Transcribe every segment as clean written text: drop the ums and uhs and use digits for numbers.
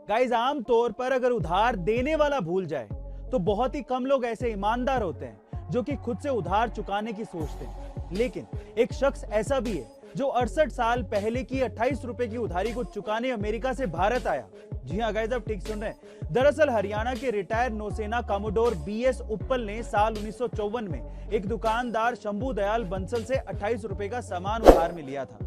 Guys, आम तौर पर अगर उधार देने वाला भूल जाए तो बहुत ही कम लोग ऐसे ईमानदार होते हैं जो कि खुद से उधार चुकाने की सोचते हैं। लेकिन एक शख्स ऐसा भी है जो 68 साल पहले की 28 रुपए की उधारी को चुकाने अमेरिका से भारत आया। जी हाँ गाइस, आप ठीक सुन रहे हैं। दरअसल हरियाणा के रिटायर्ड नौसेना कमोडोर बीएस उप्पल ने साल 1954 में एक दुकानदार शंभू दयाल बंसल से 28 रुपए का सामान उधार में लिया था।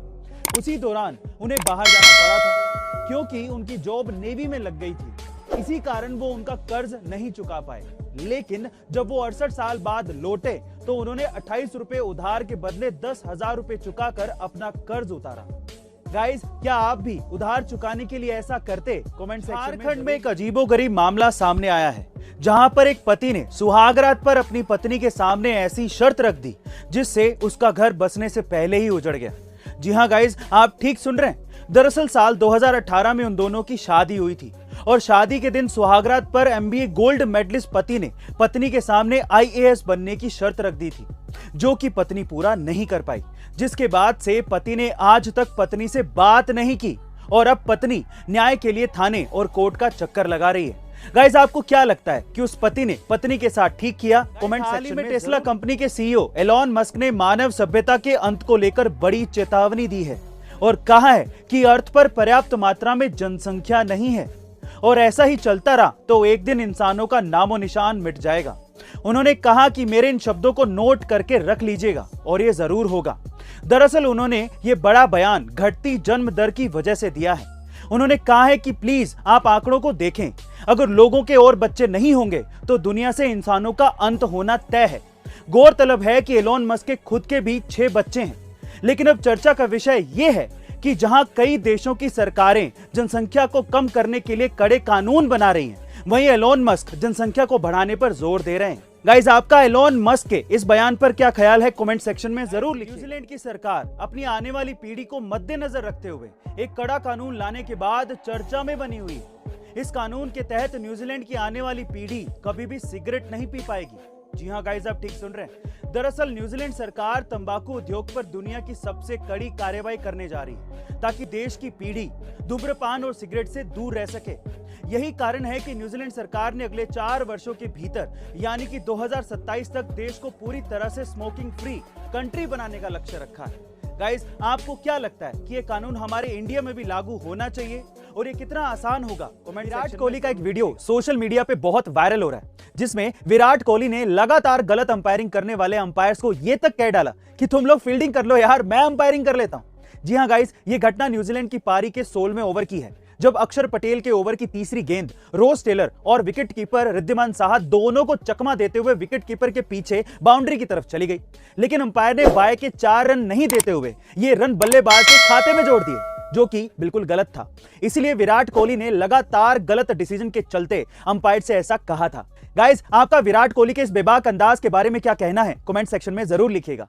उसी दौरान उन्हें बाहर जाना पड़ा था क्योंकि उनकी जॉब नेवी में लग गई थी। इसी कारण वो उनका कर्ज नहीं चुका पाए। लेकिन जब वो 68 साल बाद लौटे तो उन्होंने 28 रुपए उधार के बदले 10,000 रुपए चुकाकर अपना कर्ज उतारा। गाइस, क्या आप भी उधार चुकाने के लिए ऐसा करते? कमेंट सेक्शन में। झारखंड में एक अजीबोगरीब मामला सामने आया है जहां पर एक पति ने सुहागरात पर अपनी पत्नी के सामने ऐसी शर्त रख दी जिससे उसका घर बसने से पहले ही उजड़ गया। जी हाँ गाइस, आप ठीक सुन रहे हैं। दरअसल साल 2018 में उन दोनों की शादी हुई थी और शादी के दिन सुहागरात पर एमबीए गोल्ड मेडलिस्ट पति ने पत्नी के सामने आईएएस बनने की शर्त रख दी थी, जो कि पत्नी पूरा नहीं कर पाई। जिसके बाद से पति ने आज तक पत्नी से बात नहीं की और अब पत्नी न्याय के लिए थाने और कोर्ट का चक्कर लगा रही है। गाइस, आपको क्या लगता है कि उस पति ने पत्नी के साथ ठीक किया? कमेंट सेक्शन में। टेस्ला कंपनी के सीईओ एलॉन मस्क ने मानव सभ्यता के अंत को लेकर बड़ी चेतावनी दी है और कहा है कि अर्थ पर पर्याप्त मात्रा में जनसंख्या नहीं है और ऐसा ही चलता रहा तो एक दिन इंसानों का नामो निशान मिट जाएगा। उन्होंने कहा कि मेरे इन शब्दों को नोट करके रख लीजिएगा और ये जरूर होगा। दरअसल उन्होंने ये बड़ा बयान घटती जन्म दर की वजह से दिया है। उन्होंने कहा है कि प्लीज आप आंकड़ों को देखें, अगर लोगों के और बच्चे नहीं होंगे तो दुनिया से इंसानों का अंत होना तय है। गौरतलब है कि एलोन मस्क के खुद के भी 6 बच्चे हैं। लेकिन अब चर्चा का विषय यह है कि जहां कई देशों की सरकारें जनसंख्या को कम करने के लिए कड़े कानून बना रही हैं, वहीं एलोन मस्क जनसंख्या को बढ़ाने पर जोर दे रहे हैं। गाइस, आपका एलोन मस्क के इस बयान पर क्या ख्याल है? कमेंट सेक्शन में जरूर लिखिए। न्यूजीलैंड की सरकार अपनी आने वाली पीढ़ी को मद्देनजर रखते हुए एक कड़ा कानून लाने के बाद चर्चा में बनी हुई है। इस कानून के तहत न्यूजीलैंड की आने वाली पीढ़ी कभी भी सिगरेट नहीं पी पाएगी। जी हाँ गाइस, आप ठीक सुन रहे हैं। दरअसल न्यूजीलैंड सरकार तंबाकू उद्योग पर दुनिया की सबसे कड़ी कार्रवाई करने जा रही है ताकि देश की पीढ़ी धूम्रपान और सिगरेट से दूर रह सके। यही कारण है कि न्यूजीलैंड सरकार ने अगले 4 वर्षों के भीतर यानी कि 2027 तक देश को पूरी तरह से स्मोकिंग फ्री कंट्री बनाने का लक्ष्य रखा है। गाइस, आपको क्या लगता है कि ये कानून हमारे इंडिया में भी लागू होना चाहिए और ये कितना आसान होगा? विराट कोहली का एक वीडियो सोशल मीडिया पे बहुत वायरल हो रहा है जिसमें विराट कोहली ने लगातार गलत अंपायरिंग करने वाले अंपायर्स को ये तक कह डाला कि तुम लोग फील्डिंग कर लो यार, मैं अंपायरिंग कर लेता हूं। जी हां गाइस, ये घटना न्यूजीलैंड की पारी के 16वें ओवर की है जब अक्षर पटेल के ओवर की तीसरी गेंद रोज टेलर और विकेट कीपर रिद्धिमान साहा दोनों को चकमा देते हुए विकेट कीपर के पीछे बाउंड्री की तरफ चली गई। लेकिन अंपायर ने बाय के 4 रन नहीं देते हुए ये रन बल्लेबाज के खाते में जोड़ दिए, जो कि बिल्कुल गलत था। इसलिए विराट कोहली ने लगातार गलत डिसीजन के चलते अंपायर से ऐसा कहा था। गाइस, आपका विराट कोहली के इस बेबाक अंदाज के बारे में क्या कहना है? कमेंट सेक्शन में जरूर लिखिएगा।